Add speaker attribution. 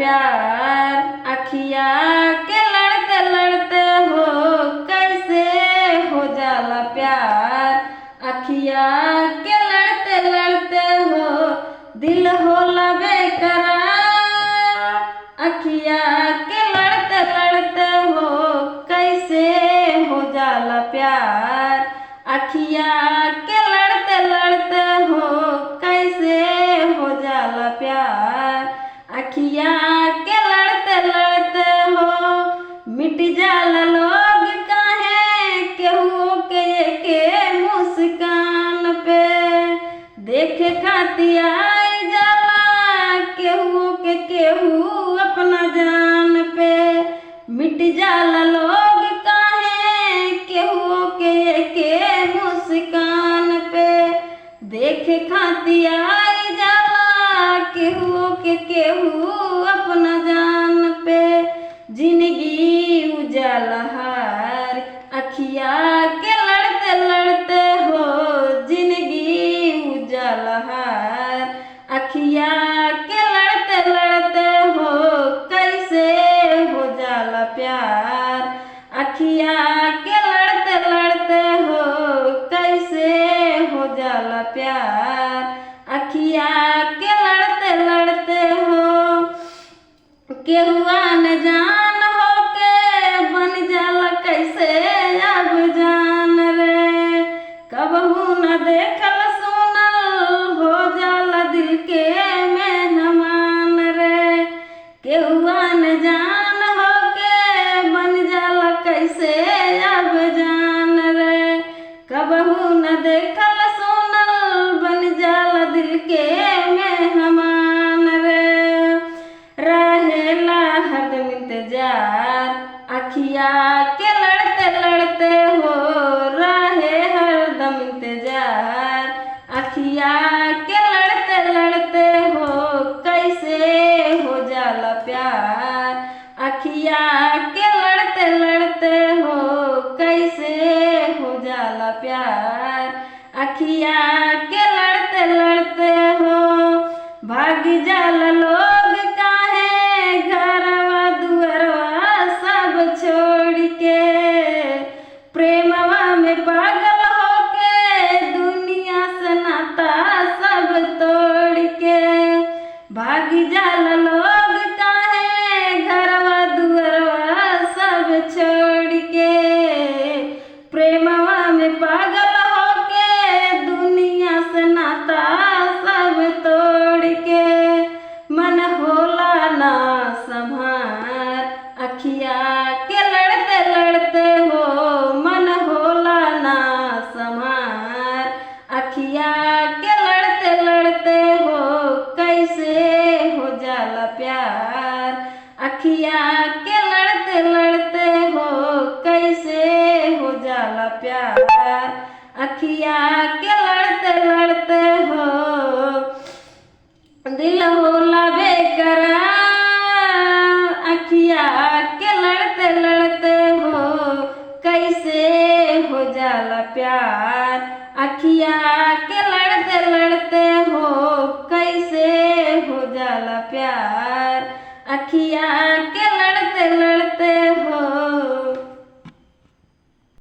Speaker 1: प्यार। अखिया के लड़ते लड़ते हो कैसे हो जाला प्यार। अखिया के लड़ते लड़ते हो दिल होला बेकरार। अखिया के लड़ते लड़ते हो कैसे हो जाला प्यार। अखिया के लड़ते लड़ते हो कैसे हो जाला प्यार। अखिया के लड़ते लड़ते हो मिट जाला लोग काहे केहू के मुस्कान पे। देखे खातिर आई जाला केहू के केहू अपना जान पे। मिट जाला लोग काहे केहू के मुस्कान पे। देखे खातिर आई जाला केहू के केहू अपना जान पे। जिंदगी उजाला हार अखिया के लड़ते लड़ते हो जिंदगी उजाला हार। अखिया के लड़ते लड़ते हो कैसे हो जाला प्यार। अखिया के लड़ते लड़ते हो कैसे हो जाला प्यार। अखिया के लड़ते लड़ते हो केहू न जान हो के बन जाला कैसे अब जान रे। कबहू न देखल सुनल हो जाला दिल के मेहमान रे। केहू न जान हो के बन जाला कैसे अब जान रे। कबहू न देखल सुनल बन जाला दिल के मेहमान रे। रहेला हरदम इंतजार अखिया के लड़ते लड़ते हो। रहे हरदम इंतजार अखिया के लड़ते लड़ते हो कैसे हो जाला प्यार। अखिया के लड़ते लड़ते हो कैसे हो जाला प्यार। अखिया के लड़ते लड़ते हो भाग जाला लोग काहे घरवा दुअरवा सब छोड़ के। प्रेमवा में पागल होके दुनिया से नाता सब तोड़ के। भाग जाला लोग काहे घरवा दुअरवा सब छोड़ के। प्रेमवा में पागल होके दुनिया से नाता सब तोड़ के। मन होला ना संभार अखिया के लड़ते लड़ते हो। मन होला ना संभार अखिया के लड़ते लड़ते हो कैसे हो जाला प्यार। अखिया के लड़ते लड़ते हो कैसे हो जाला प्यार। अखिया के लड़ते लड़ते हो दिल होला बेकरार। अखिया के लड़ते लड़ते हो कैसे हो जाला प्यार। अखिया के लड़ते लड़ते हो कैसे हो जाला प्यार। अखिया के लड़ते लड़ते